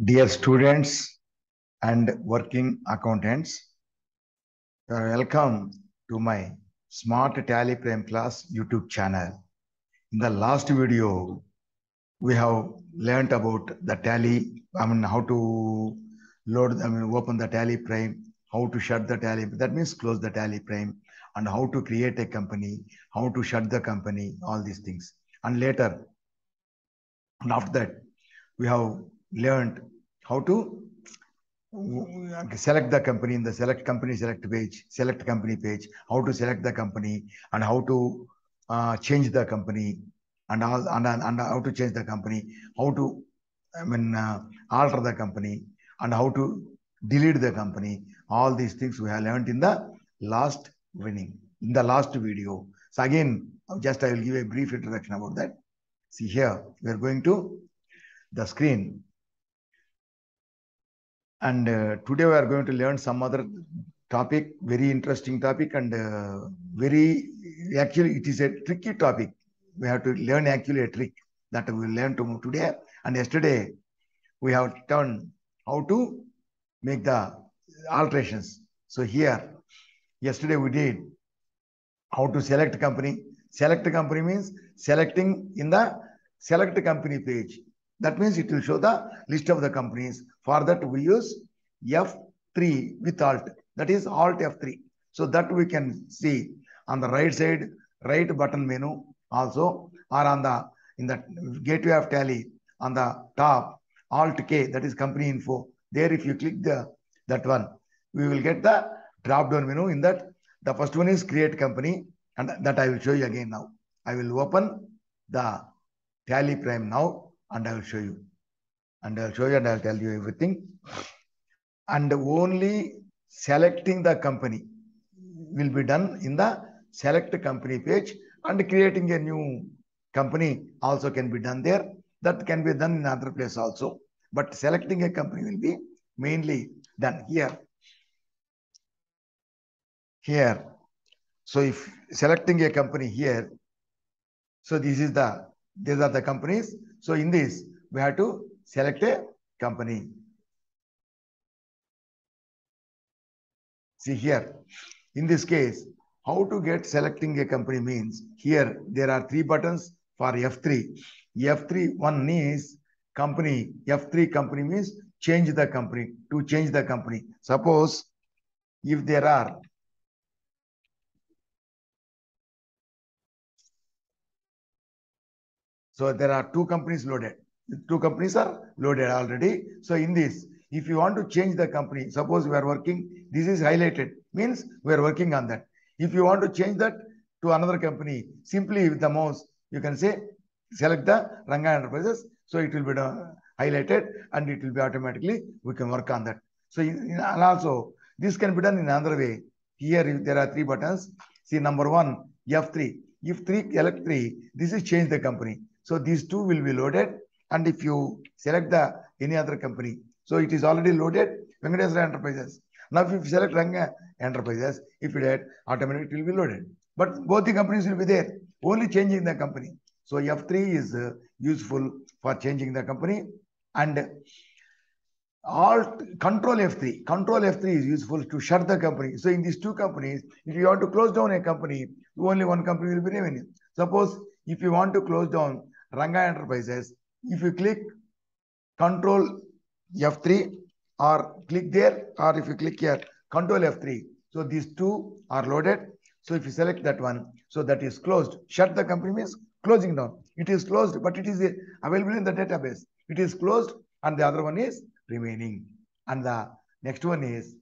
Dear students and working accountants, you are welcome to my Smart Tally Prime Class YouTube channel. In the last video, we have learnt about the tally, how to load, open the Tally Prime, how to shut the Tally, that means close the Tally Prime, and how to create a company, how to shut the company, all these things. And later, and after that, we have learned how to select the company in the select company page, how to select the company and how to change the company and how to change the company, how to alter the company and how to delete the company. All these things we have learned in the last video. So again, just I will give a brief introduction about that. See here, we are going to the screen. And today we are going to learn some other topic, very interesting topic, and actually it is a tricky topic. We have to learn actually a trick that we will learn today. And yesterday we have learned how to make the alterations. So here, yesterday we did how to select company. Select company means selecting in the select company page. That means it will show the list of the companies. For that, we use F3 with Alt. That is Alt F3. So that we can see on the right side, right button menu also, or on the in the gateway of Tally on the top, Alt K, that is company info. There, if you click that one, we will get the drop down menu. In that, the first one is create company, and that I will show you again now. I will open the Tally Prime now, and I will show you. And I'll show you and I'll tell you everything. And only selecting the company will be done in the select company page, and creating a new company also can be done there. That can be done in other place also. But selecting a company will be mainly done here. Here. So if selecting a company here, so these are the companies. So in this, we have to select a company. See here, in this case, how to get selecting a company means here there are 3 buttons for F3. F3 one is company. F3 company means change the company. To change the company. Suppose if there are so there are 2 companies loaded. 2 companies are loaded already. So in this, if you want to change the company, suppose we are working, this is highlighted, means we are working on that. If you want to change that to another company, simply with the mouse, you can say, select the Ranga Enterprises. So it will be highlighted and it will be automatically, we can work on that. So and also, this can be done in another way. Here, there are 3 buttons. See, number 1, F3. If 3, select 3, this is change the company. So these 2 will be loaded. And if you select any other company, so it is already loaded, Venkateswara Enterprises. Now, if you select Ranga Enterprises, if you did, automatically it will be loaded. But both the companies will be there, only changing the company. So F3 is useful for changing the company. And Alt Control F3. Control F3 is useful to shut the company. So in these 2 companies, if you want to close down a company, only one company will be remaining. Suppose if you want to close down Ranga Enterprises, if you click Control F3 or click there, or if you click here, Control F3. So these 2 are loaded. So if you select that one, so that is closed. Shut the company means closing down. It is closed, but it is available in the database. It is closed, and the other one is remaining. And the next one is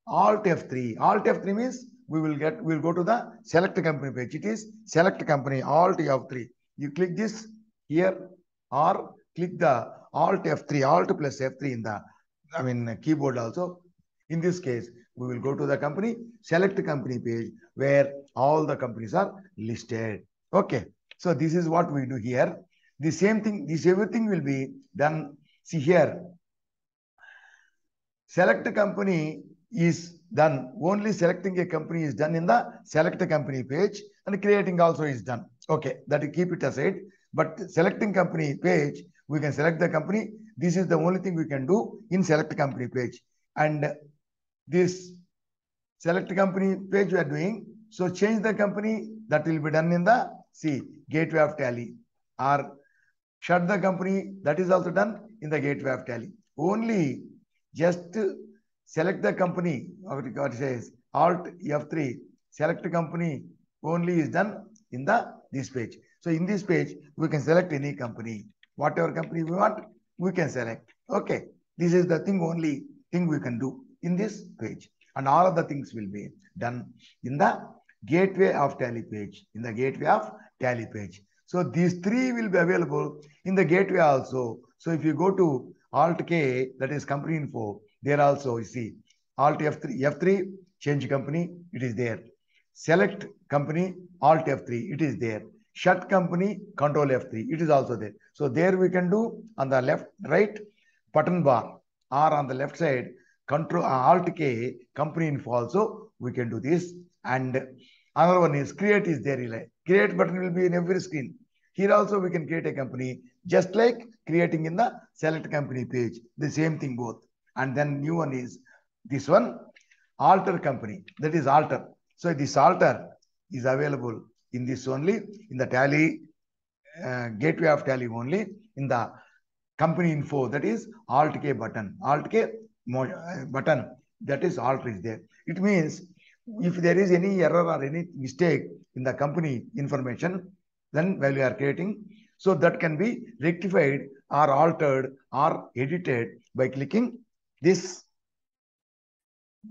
Alt F3. Alt F3 means we'll go to the select company page. It is select company, Alt F3. You click this here or click the Alt F3, Alt plus F3 in the keyboard also. In this case, we will go to the company, select company page where all the companies are listed. Okay. So this is what we do here. The same thing, everything will be done. See here, select company is done. Only selecting a company is done in the select company page, and creating also is done. Okay, that you keep it aside. But selecting company page, we can select the company. This is the only thing we can do in select company page. And this select company page we are doing. So change the company, that will be done in the gateway of Tally, or shut the company, that is also done in the gateway of Tally. Only just select the company, what it says, Alt F3, select company only is done in this page. So in this page, we can select any company. Whatever company we want, we can select. Okay. This is the only thing we can do in this page. And all of the things will be done in the gateway of Tally page. In the gateway of Tally page. So these three will be available in the gateway also. So if you go to Alt K, that is company info, there also you see Alt F3, change company, it is there. Select company, Alt F3, it is there. Shut company, Control F3, it is also there. So there we can do on the left, right button bar, or on the left side, Control Alt K, company info also, we can do this. And another one is create is there. Create button will be in every screen. Here also we can create a company, just like creating in the select company page. The same thing both. And then new one is this one, alter company. That is alter. So this alter is available in this only, in the Tally, gateway of Tally only, in the company info, that is Alt K button. Alt K button, that is alter is there. It means if there is any error or any mistake in the company information, then while you are creating, so that can be rectified or altered or edited by clicking this.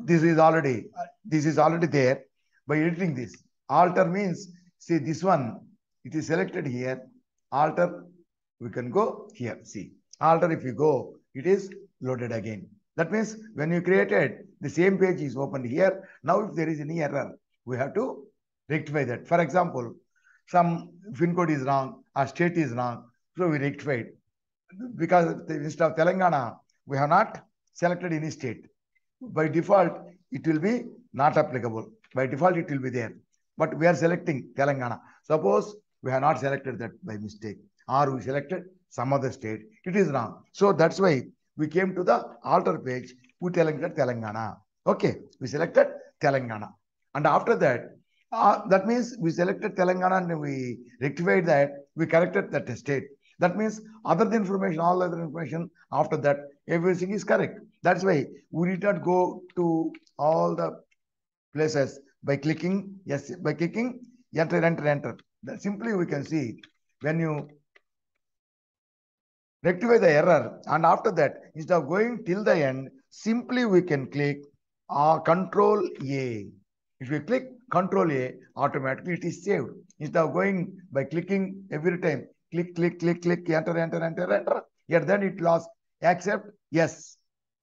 This is already there. By editing this, alter means, see this one, it is selected here. Alter, we can go here. See, alter, if you go, it is loaded again. That means when you created, the same page is opened here. Now if there is any error, we have to rectify that. For example, some PIN code is wrong or state is wrong, so we rectified. Because instead of Telangana, we have not selected any state. By default, it will be not applicable. By default, it will be there. But we are selecting Telangana. Suppose we have not selected that by mistake, or we selected some other state, it is wrong. So that's why we came to the alter page, we selected Telangana. Okay, we selected Telangana. And after that, that means we selected Telangana and we rectified that, we corrected that state. That means other information, all other information, after that, everything is correct. That's why we did not go to all the places by clicking, yes, by clicking enter, enter, enter. That simply we can see when you rectify the error, and after that, instead of going till the end, simply we can click Control A. If you click Control A, automatically it is saved. Instead of going by clicking every time, click, click, click, click, enter, enter, enter, enter. Here then it lost, accept, yes.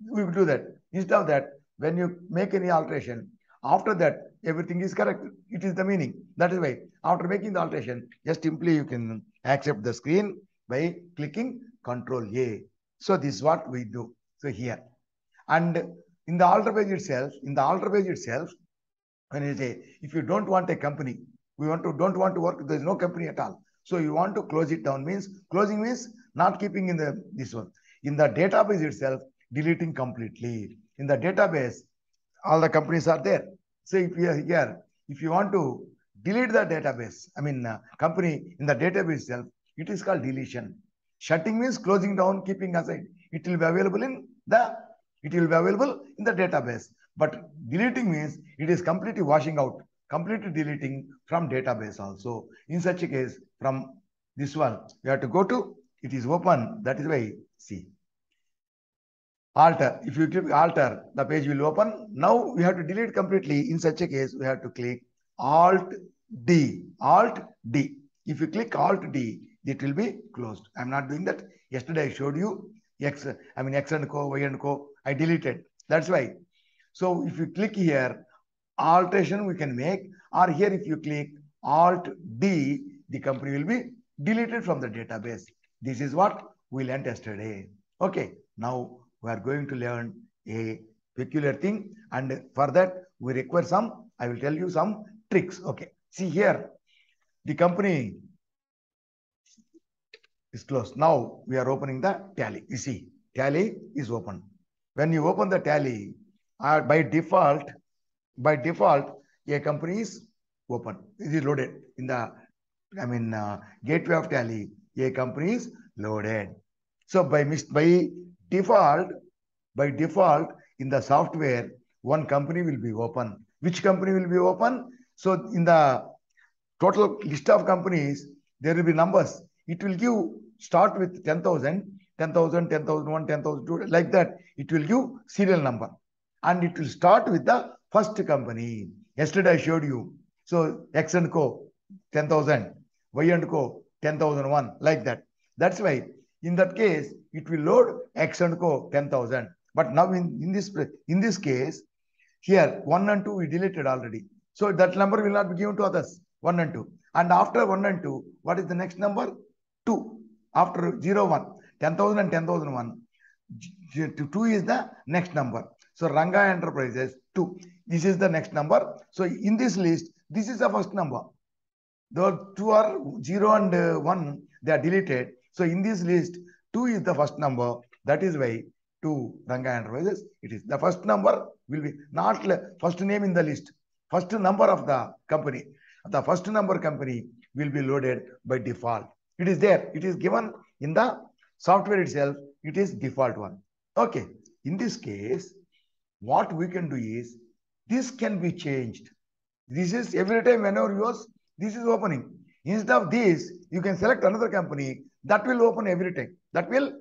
We will do that. Instead of that, when you make any alteration, after that, everything is correct. It is the meaning. That is why, after making the alteration, just simply you can accept the screen by clicking Control A. So this is what we do. So here. And in the alter page itself, when you say, if you don't want a company, don't want to work, there is no company at all. So you want to close it down, means closing means not keeping in this one. In the database itself, deleting completely. In the database, all the companies are there. So if you are here, if you want to delete the database, company in the database itself, it is called deletion. Shutting means closing down, keeping aside. It will be available in the database. But deleting means it is completely washing out, completely deleting from database also. In such a case, from this one, you have to go to, it is open. That is why, see. Alter. If you click alter, the page will open. Now we have to delete completely. In such a case, we have to click Alt D. Alt D. If you click Alt D, it will be closed. I'm not doing that. Yesterday I showed you X and Co, Y and Co. I deleted. That's why. So if you click here, alteration we can make, or here if you click Alt D, the company will be deleted from the database. This is what we learned yesterday. Okay. Now we are going to learn a peculiar thing, and for that we require some, I will tell you some tricks. Okay. See here, the company is closed. Now we are opening the Tally. You see, Tally is open. When you open the Tally, by default, a company is open. It is loaded in the, gateway of Tally. A company is loaded. So by default, in the software, one company will be open. Which company will be open? So in the total list of companies, there will be numbers. It will give, start with 10,000, 10,000, 10,001, 10,002, like that. It will give serial number. And it will start with the first company. Yesterday I showed you. So X and Co, 10,000. Y and Co, 10,001, like that. That's why in that case, it will load X and Co, 10,000. But now in this case, here 1 and 2 we deleted already. So that number will not be given to others. 1 and 2. And after 1 and 2, what is the next number? 2. After 0, 1. 10,000 and 10,001. 2 is the next number. So Ranga Enterprises, 2. This is the next number. So in this list, this is the first number. The 2 are 0 and 1, they are deleted. So in this list, 2 is the first number. That is why 2 Ranga Enterprises, it is. The first number will be not first name in the list. First number of the company. The first number company will be loaded by default. It is there. It is given in the software itself. It is default one. Okay. In this case, what we can do is, this can be changed. This is every time whenever you use, this is opening. Instead of this, you can select another company that will open every time. That will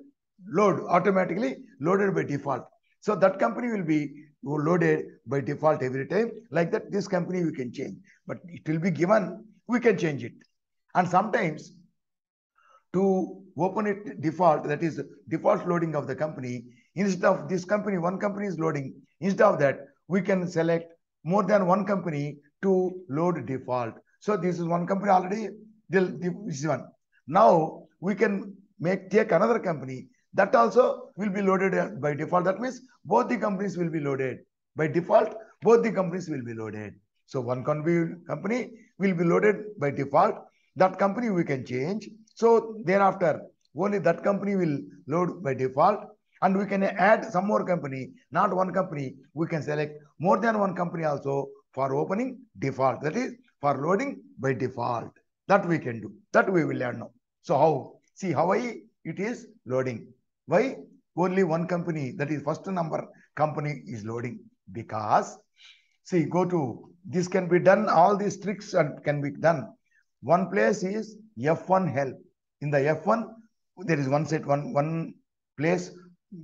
load automatically, loaded by default. So that company will be loaded by default every time. Like that, this company we can change. But it will be given, we can change it. And sometimes to open it default, that is default loading of the company, instead of this company, one company is loading. Instead of that, we can select more than one company to load default. So this is one company already, this is one. Now we can take another company that also will be loaded by default. That means both the companies will be loaded. By default, both the companies will be loaded. So one company will be loaded by default. That company we can change. So thereafter, only that company will load by default. And we can add some more company, not one company. We can select more than one company also for opening default. That is for loading by default. That we can do. That we will learn now. So how? See how it is loading. Why? Only one company, that is first number company is loading. Because, see, go to, this can be done, all these tricks can be done. One place is F1 help. In the F1, there is one place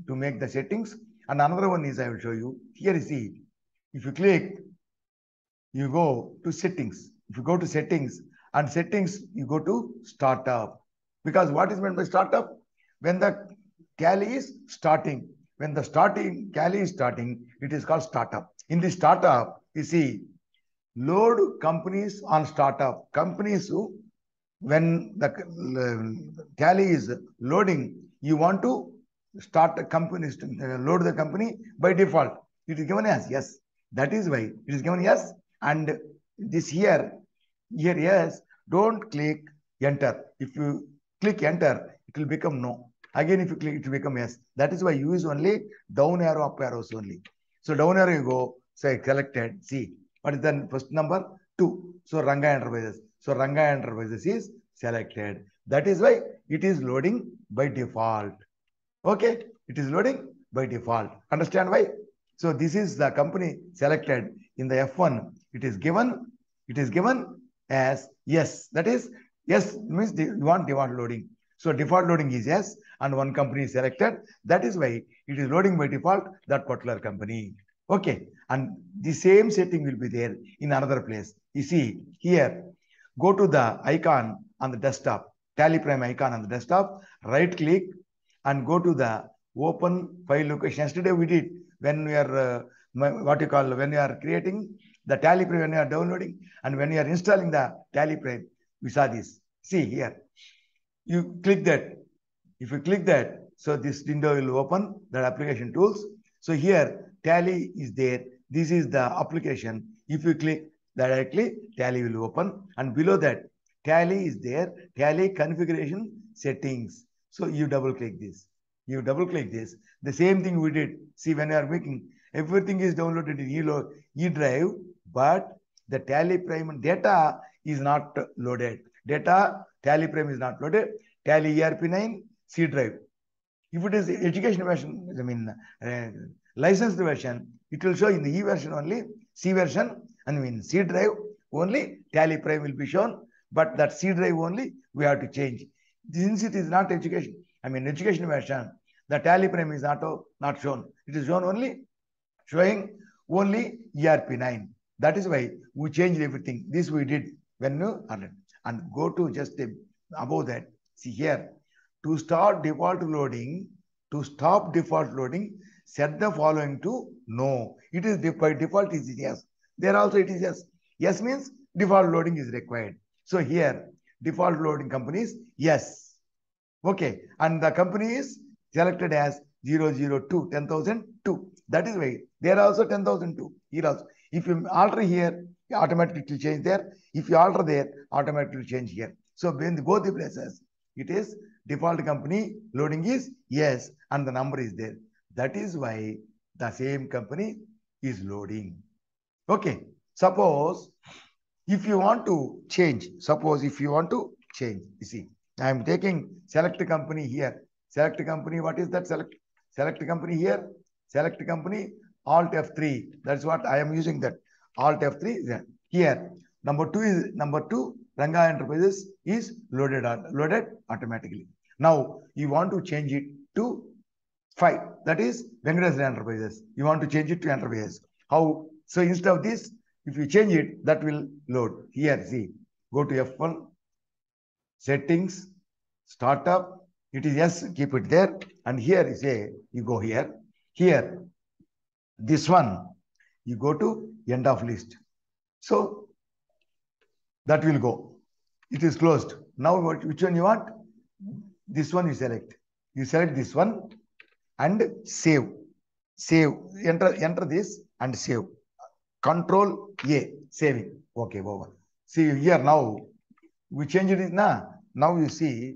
to make the settings. And another one is, I will show you. Here you see, if you click, you go to settings. If you go to settings, and settings, you go to startup. Because what is meant by startup? When the Tally is starting. When the Tally is starting, it is called startup. In the startup, you see, load companies on startup. Companies who, when the Tally is loading, you want to start the company, load the company by default. It is given as yes. That is why it is given yes. And this here yes, don't click enter. If you click enter, it will become no. Again, if you click, it will become yes. That is why you use only down arrow, up arrows only. So down arrow you go, say selected, see. What is the first number? 2. So Ranga Enterprises. So Ranga Enterprises is selected. That is why it is loading by default. Okay, it is loading by default. Understand why? So this is the company selected in the F1. It is given as yes. That is yes means you want default loading. So default loading is yes, and one company is selected. That is why it is loading by default that particular company. Okay, and the same setting will be there in another place. You see here, go to the icon on the desktop, Tally Prime icon on the desktop, right click and go to the open file location. Yesterday we did when we are when you are creating the Tally Prime, when you are downloading and when you are installing the Tally Prime, we saw this. See here, you click that. If you click that, so this window will open, that application tools. So here Tally is there. This is the application. If you click directly, Tally will open, and below that Tally is there. Tally configuration settings. So you double click this. You double click this. The same thing we did. See, when you are making, everything is downloaded in E drive, but the Tally Prime data is not loaded. Tally Prime is not loaded. Tally ERP9 C drive. If it is education version, licensed version, it will show in the E version only, C version, C drive only, Tally Prime will be shown, but that C drive only we have to change. Since it is not education, education version, the Tally Prime is not shown. It is shown only, showing only ERP9. That is why we changed everything. This we did when you added. And go to just above that. See here, to start default loading, to stop default loading, set the following to no. It is by default is yes. There also it is yes. Yes means default loading is required. So here, default loading company is yes. Okay. And the company is selected as 002, 10,002. That is why there are also 10,002. Here also. If you alter here, automatically it will change there. If you alter there, automatically it will change here. So in both the places, it is default company loading is yes, and the number is there. That is why the same company is loading. Okay. Suppose if you want to change, you see, I am taking select company here. Select company, what is that? Select company here. Select company, Alt F3. That's what I am using, that. Alt F3 is there. Here. Number two, Ranga Enterprises is loaded automatically. Now you want to change it to 5. That is Venkateswara Enterprises. You want to change it to Enterprises. How? So instead of this, if you change it, that will load. Here, see, go to F1, settings, startup. It is yes, keep it there. And here you say, you go here. Here, this one, you go to end of list. So that will go. It is closed. Now which one you want? This one you select. You select this one and save. Save. Enter this and save. Control A, saving. Okay, over. See here now, we change it now. Now you see,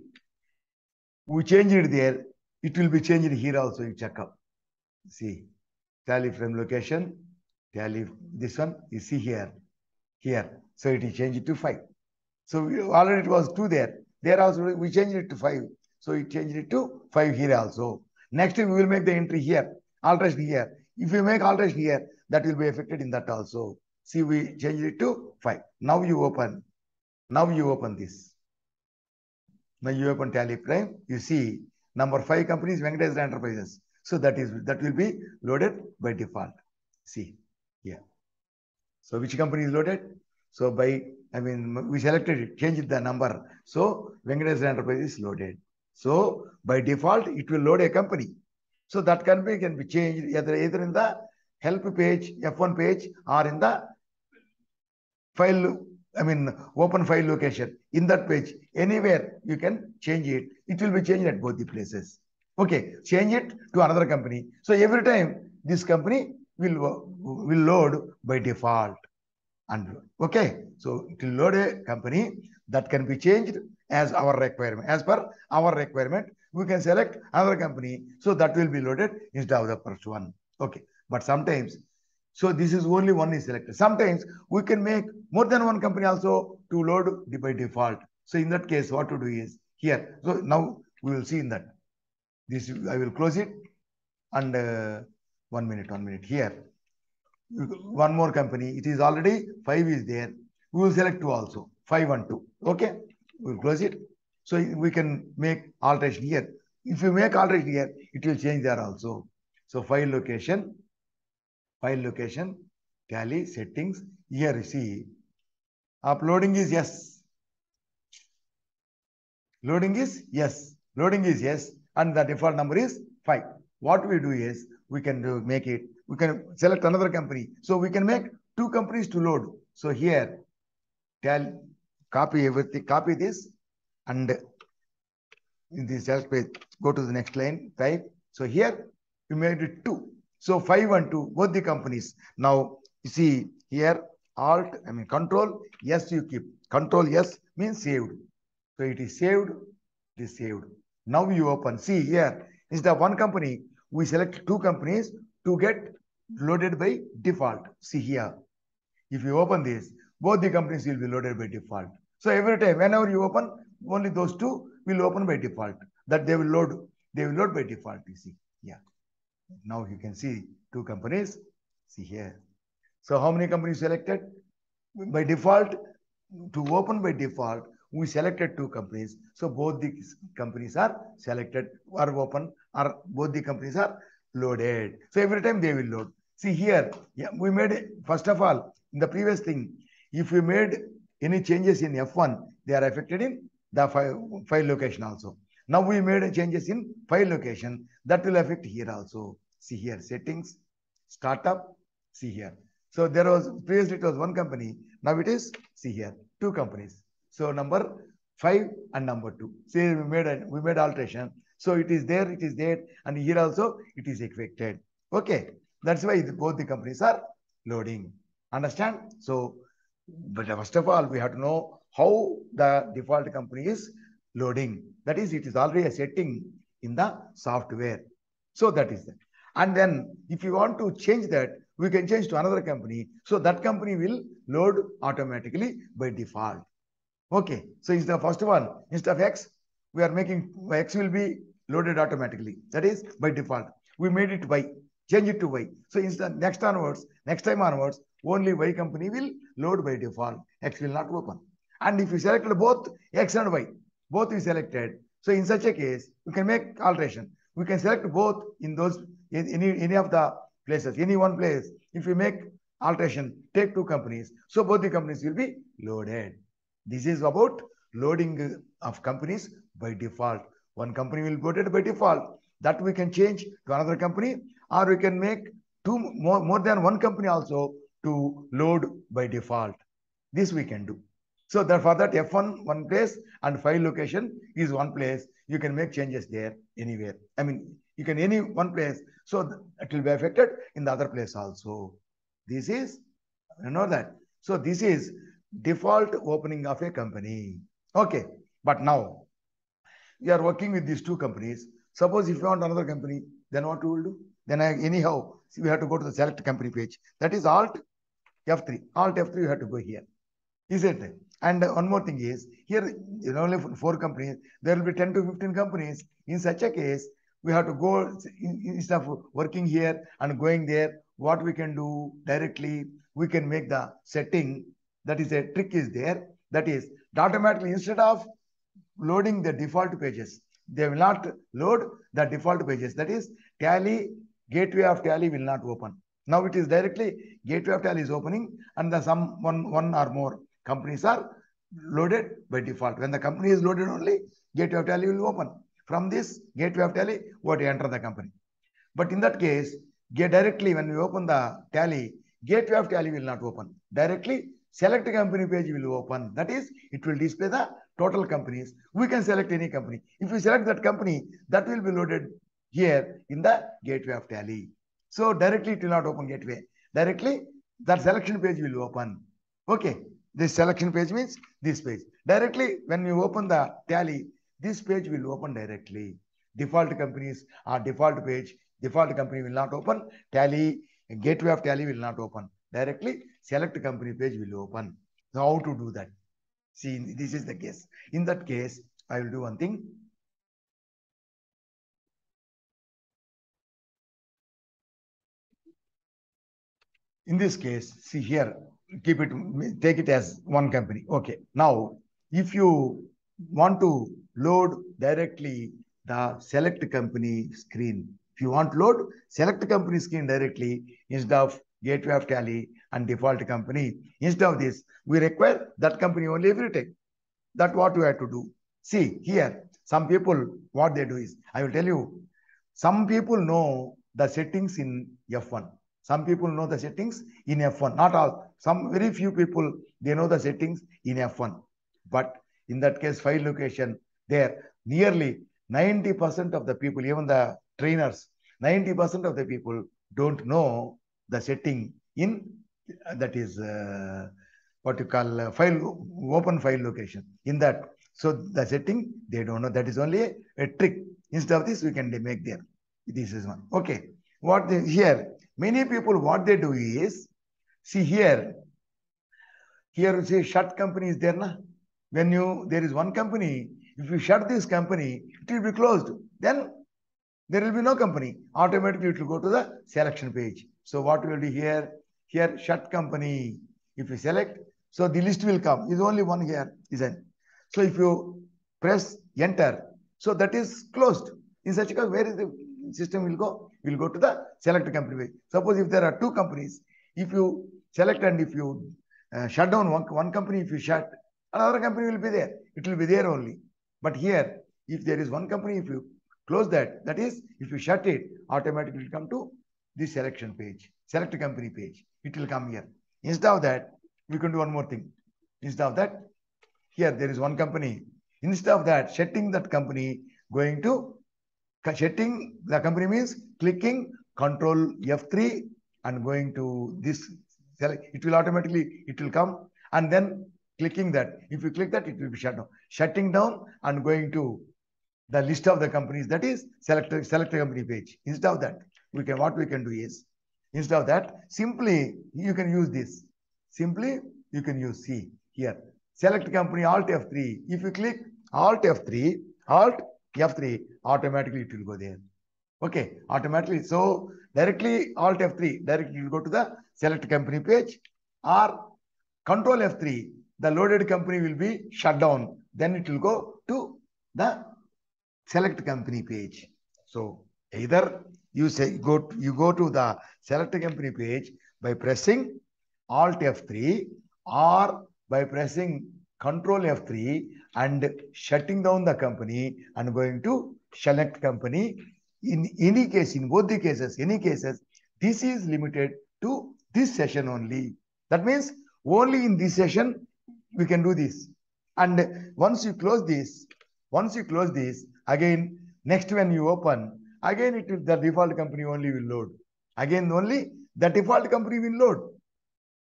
we change it there. It will be changed here also. You check up. See, Tally frame location, Tally this one. You see here. So it is changed to 5. So already it was 2 there. There also we changed it to 5. So it changed it to 5 here also. Next we will make the entry here, alteration here. If you make alteration here, that will be affected in that also. See, we changed it to 5. Now you open this. Now you open Tally Prime. You see number 5 companies Venkateswara Enterprises. So that will be loaded by default. See here. So which company is loaded? So we selected it, changed the number. So Venkateswara Enterprises is loaded. So by default, it will load a company. So that company can be changed either in the help page, F1 page, or in the file, open file location. In that page, anywhere you can change it. It will be changed at both the places. Okay, change it to another company. So every time this company will load by default. And okay, so it will load a company that can be changed as our requirement. As per our requirement, we can select another company, so that will be loaded instead of the first one. Okay, but sometimes, so this is only one is selected. Sometimes we can make more than one company also to load by default. So in that case, what to do is here. So now we will see in that. This I will close it, and 1 minute here. One more company. It is already 5 is there. We will select 2 also. 5 and 2. Okay. We will close it. So we can make alteration here. If you make alteration here, it will change there also. So file location, Tally settings. Here you see, uploading is yes. Loading is yes. And the default number is 5. What we do is, we can make it. We can select another company. So we can make 2 companies to load. So here, copy everything, copy this, and in this select page, go to the next line, type. So here, you made it 2. So 5 and 2, both the companies. Now, you see here, Control, yes, you keep. Control, yes, means saved. So it is saved. It is saved. Now you open. See here, instead of one company, we select two companies to get loaded by default. See here. If you open this, both the companies will be loaded by default. So every time, whenever you open, only those two will open by default. That they will load by default, you see. Yeah. Now you can see two companies. See here. So how many companies selected? By default, to open by default, we selected two companies. So both the companies are selected or open, or both the companies are loaded. So every time they will load. See here, yeah, we made, first of all, in the previous thing, if we made any changes in F1, they are affected in the file location also. Now we made changes in file location, that will affect here also. See here, settings, startup, see here. So there was, previously it was one company, now it is, see here, two companies. So number 5 and number 2. See, we made alteration. So it is there, and here also it is affected. Okay, that's why both the companies are loading. Understand? So, but first of all, we have to know how the default company is loading. That is, it is already a setting in the software. So that is that. And then if you want to change that, we can change to another company. So that company will load automatically by default. Okay. So is the first one, instead of X, we are making X will be loaded automatically. That is by default. We made it Y, change it to Y. So instead, next time onwards, only Y company will load by default. X will not open. And if you select both X and Y, both is selected. So in such a case, you can make alteration. We can select both in those, any of the places, any one place. If you make alteration, take two companies. So both the companies will be loaded. This is about loading of companies by default. One company will be loaded by default. That we can change to another company, or we can make more than one company also to load by default. This we can do. So that for that F1 one place and file location is one place. You can make changes there anywhere. I mean, you can any one place. So it will be affected in the other place also. This is, you know that. So this is default opening of a company. Okay. But now we are working with these two companies. Suppose if you want another company, then what we will do? Then anyhow, we have to go to the select company page. That is Alt F3. Alt F3, you have to go here. Is it? And one more thing is, here, only 4 companies, there will be 10 to 15 companies. In such a case, we have to go, instead of working here and going there, what we can do directly, we can make the setting. That is, a trick is there. That is, automatically, instead of loading the default pages, they will not load the default pages. That is, Tally, gateway of Tally will not open. Now it is directly gateway of Tally is opening, and the one or more companies are loaded by default. When the company is loaded only, gateway of Tally will open. From this gateway of Tally, what you enter the company. But in that case, directly when we open the Tally, gateway of Tally will not open. Directly select company page will open. That is, it will display the total companies. We can select any company. If we select that company, that will be loaded here in the gateway of Tally. So directly it will not open gateway. Directly that selection page will open. Okay. This selection page means this page. Directly when you open the Tally, this page will open directly. Default companies or default page, default company will not open. Tally, gateway of Tally will not open. Directly select company page will open. So how to do that? See, this is the case. In that case, I will do one thing. In this case, see here, take it as one company. Okay. Now, if you want to load directly the select company screen, if you want to load select company screen directly instead of gateway of Tally and default company, instead of this, we require that company only every time. That's what we have to do. See here, some people, what they do is, I will tell you, some people know the settings in F1. Some people know the settings in F1. Not all. Some very few people, they know the settings in F1. But in that case, file location, there, nearly 90% of the people, even the trainers, 90% of the people don't know the setting in, that is, what you call open file location. In that, So the setting, they don't know. That is only a trick. Instead of this, we can make there. This is one. Okay. Here, many people, what they do is, see here you see shut company is there. Na? When there is one company, if you shut this company, it will be closed. Then there will be no company. Automatically, it will go to the selection page. So what we will do here? Here, shut company. If you select, so the list will come. Is only one here, isn't? So if you press enter, so that is closed. In such a case, where is the system will go? Will go to the select company page. Suppose if there are two companies, if you select and if you shut down one company, if you shut, another company will be there. It will be there only. But here, if there is one company, if you close that, that is, if you shut it, automatically it will come to the selection page, select company page. It will come here. Instead of that, we can do one more thing. Instead of that, here there is one company. Instead of that, shutting that company, going to shutting the company means clicking Control F3 and going to this. It will automatically, it will come, and then clicking that. If you click that, it will be shut down. Shutting down and going to the list of the companies, that is select a company page. Instead of that, what we can do is, instead of that, simply you can use this. Simply you can use C here. Select company, Alt F3. If you click Alt F3, automatically it will go there. Okay, automatically. So directly Alt F3, directly you go to the select company page, or Control F3, the loaded company will be shut down. Then it will go to the select company page. So either you go to the select company page by pressing Alt F3 or by pressing Control F3 and shutting down the company and going to select company. In any case, in both the cases, this is limited to this session only. That means only in this session we can do this. And once you close this, again, next when you open, again the default company only will load. Again, only the default company will load.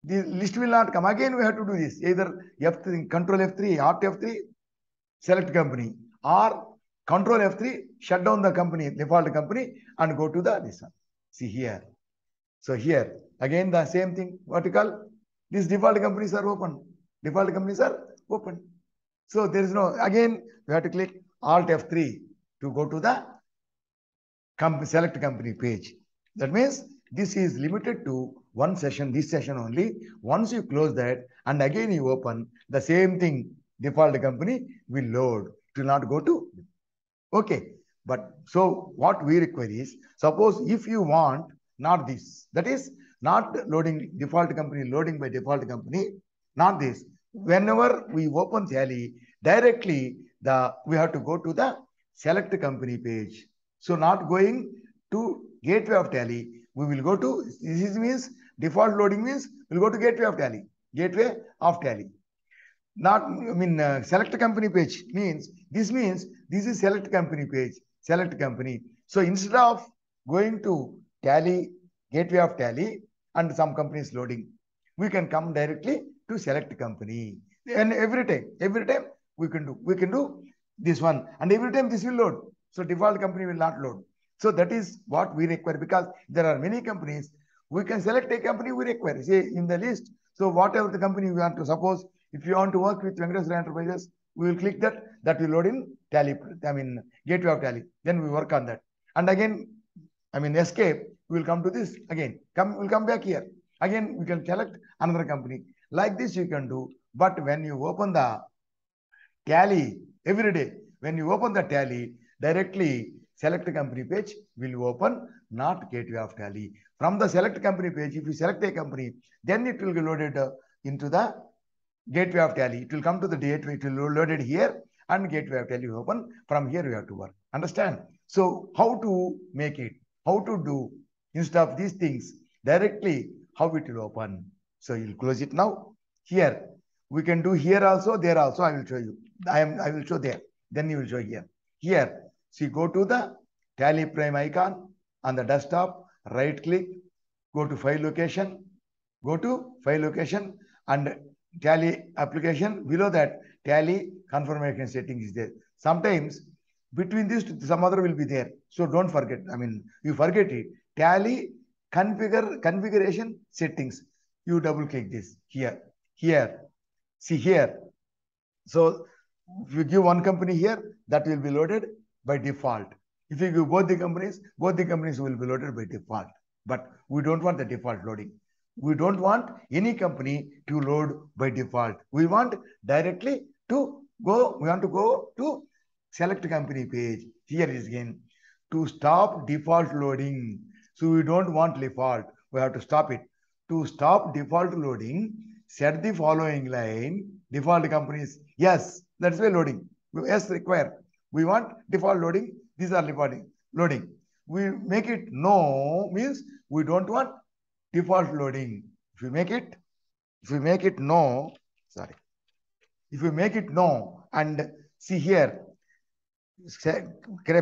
The list will not come. Again, we have to do this. Either F3, Control F3, Alt F3, select company, or Control F3, shut down the company, default company, and go to this one. See here. So here, again the same thing. Vertical. These default companies are open. So there is no, again, we have to click Alt F3 to go to the select company page. That means this is limited to one session, this session only. Once you close that and again you open, the same thing, default company will load. It will not go to. Okay. But so what we require is, suppose if you want not this, that is not loading default company, loading by default company, not this. Whenever we open Tally, directly we have to go to the select company page. So not going to gateway of Tally, we will go to, this means default loading means we'll go to gateway of Tally. Not, select company page means this is select company page, select company. So instead of going to Tally, gateway of Tally and some companies loading, we can come directly to select company. And every time we can do this one, and every time this will load. So default company will not load. So that is what we require, because there are many companies. We can select a company we require, say in the list. So whatever the company we want to, suppose if you want to work with Venkateswara Enterprises, we will click that will load in Tally, gateway of Tally. Then we work on that. And again, escape, we will come to this again. We'll come back here. Again, we can select another company. Like this you can do. But when you open the Tally every day, when you open the Tally, directly select company page will open, not gateway of Tally. From the select company page, if you select a company, then it will be loaded into the gateway of Tally. It will come to the gateway, it will be loaded here, and gateway of Tally will open. From here we have to work. Understand? So how to make it? How to do instead of these things directly? How it will open? So you'll close it now. Here we can do here also, there also. I will show you. I will show there. Then you will show here. Here, see, go to the Tally Prime icon on the desktop. Right click. Go to file location. And Tally application. Below that, Tally confirmation setting is there. Sometimes between these some other will be there. So don't forget. I mean, you forget it. Tally configuration settings. You double click this here. See here. So if you give one company here, that will be loaded by default. If you give both the companies will be loaded by default. But we don't want the default loading. We don't want any company to load by default. We want directly to go, we want to go to select company page. Here is again to stop default loading. So we don't want default. We have to stop it. To stop default loading, set the following line. Default companies. Yes, that's why loading. Yes, require. We want default loading. These are loading. We make it no means we don't want default loading. If you make it no, sorry. If you make it no and see here,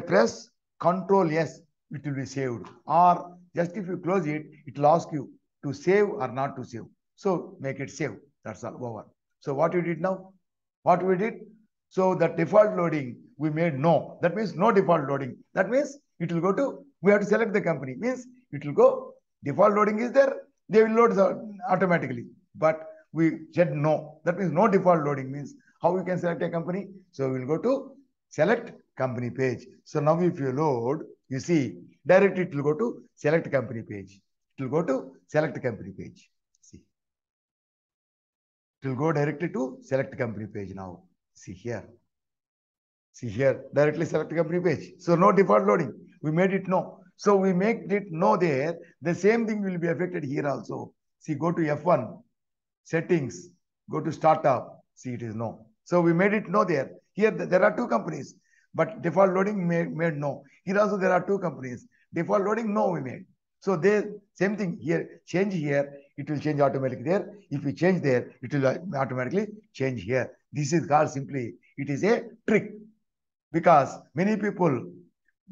press Control S, it will be saved. Or just if you close it, it will ask you to save or not to save. So make it save. That's all over. So what you did now? What we did? So the default loading we made no. That means no default loading. That means it will go to, we have to select the company. Means it will go, default loading is there, they will load automatically. But we said no. That means no default loading means how we can select a company. So we will go to select company page. So now if you load, you see directly it will go to select company page. It will go to select company page. See. It will go directly to select company page now. See here. See here, directly select company page. So no default loading. We made it no. So we make it no there. The same thing will be affected here also. See, go to F1, settings, go to startup. See, it is no. So we made it no there. Here there are two companies, but default loading made no. Here also there are two companies. Default loading no we made. So they same thing here. Change here, it will change automatically there. If you change there, it will automatically change here. This is called simply, it is a trick. Because many people,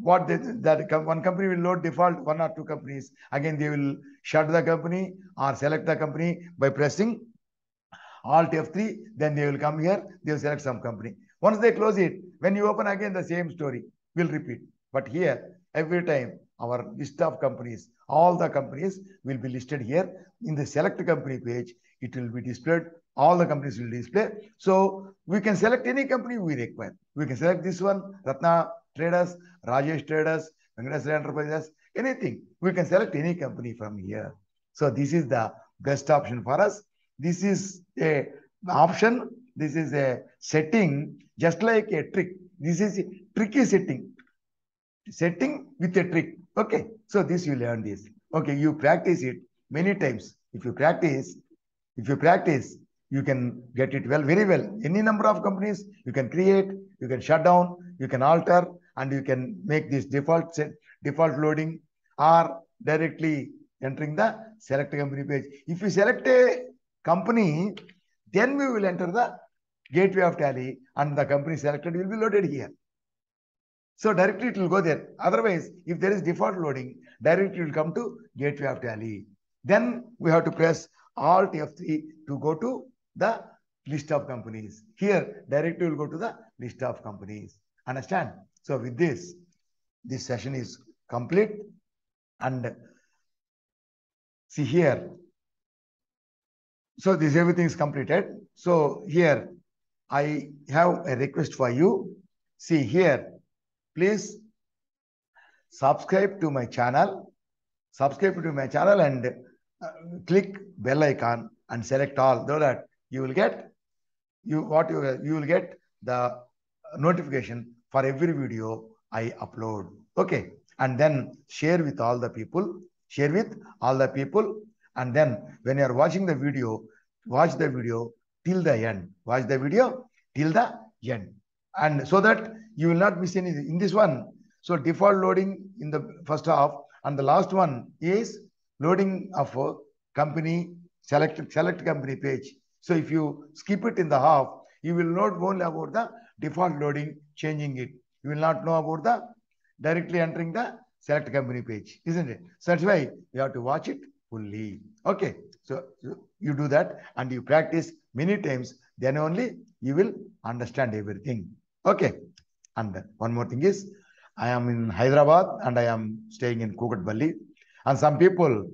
one company will load default one or two companies. Again, they will shut the company or select the company by pressing Alt F3. Then they will come here, they will select some company. Once they close it, when you open again, the same story will repeat. But here, every time, our list of companies, all the companies will be listed here. In the select company page, it will be displayed. All the companies will display. So we can select any company we require. We can select this one, Ratna Traders, Rajesh Traders, Venkateswara Enterprises, anything. We can select any company from here. So this is the best option for us. This is a option. This is a setting, just like a trick. This is a tricky setting. Setting with a trick. Okay. So this you learn this. Okay. You practice it many times. If you practice, you can get it well, very well. Any number of companies you can create, you can shut down, you can alter, and you can make this default loading or directly entering the select company page. If you select a company, then we will enter the gateway of Tally and the company selected will be loaded here. So directly it will go there. Otherwise, if there is default loading, directly it will come to gateway of Tally. Then we have to press Alt F3 to go to the list of companies. Here, directly will go to the list of companies. Understand? So with this session is complete. And see here. So this everything is completed. So here, I have a request for you. See here, please subscribe to my channel. And click bell icon and select all, so that you will get the notification for every video I upload. Okay, and then share with all the people. And then when you are watching the video, watch the video till the end. And so that you will not miss anything in this one. So default loading in the first half, and the last one is loading of a company, select company page. So if you skip it in the half, you will not only about the default loading, changing it. You will not know about the directly entering the select company page, isn't it? So that's why you have to watch it fully. Okay, so you do that and you practice many times. Then only you will understand everything. Okay. And one more thing is, I am in Hyderabad and I am staying in Kukatpalli. And some people,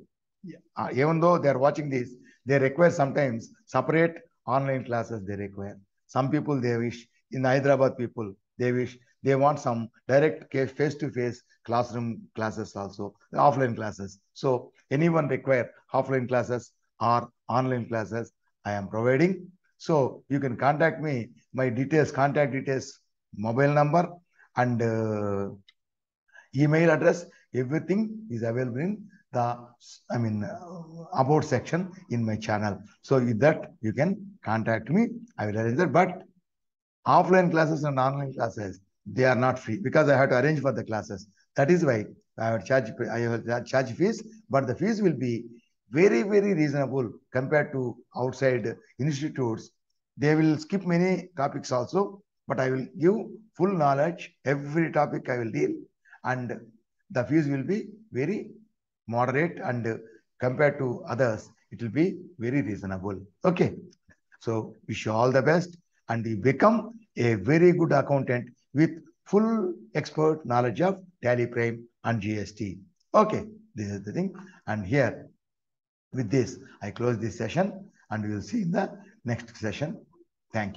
even though they are watching this, they require sometimes separate online classes they require. Some people, they wish, in Hyderabad people, they want some direct face-to-face classroom classes also, offline classes. So anyone require offline classes or online classes, I am providing. So you can contact me, my details, contact details, mobile number and email address, everything is available in the, about section in my channel. So with that, you can contact me. I will arrange that. But offline classes and online classes, they are not free because I have to arrange for the classes. That is why I have charge fees, but the fees will be very, very reasonable compared to outside institutes. They will skip many topics also, but I will give full knowledge. Every topic I will deal, and the fees will be very moderate, and compared to others, it will be very reasonable. Okay. So wish you all the best, and you become a very good accountant with full expert knowledge of Tally Prime and GST. Okay, this is the thing. And here, with this, I close this session, and we will see in the next session. Thank you.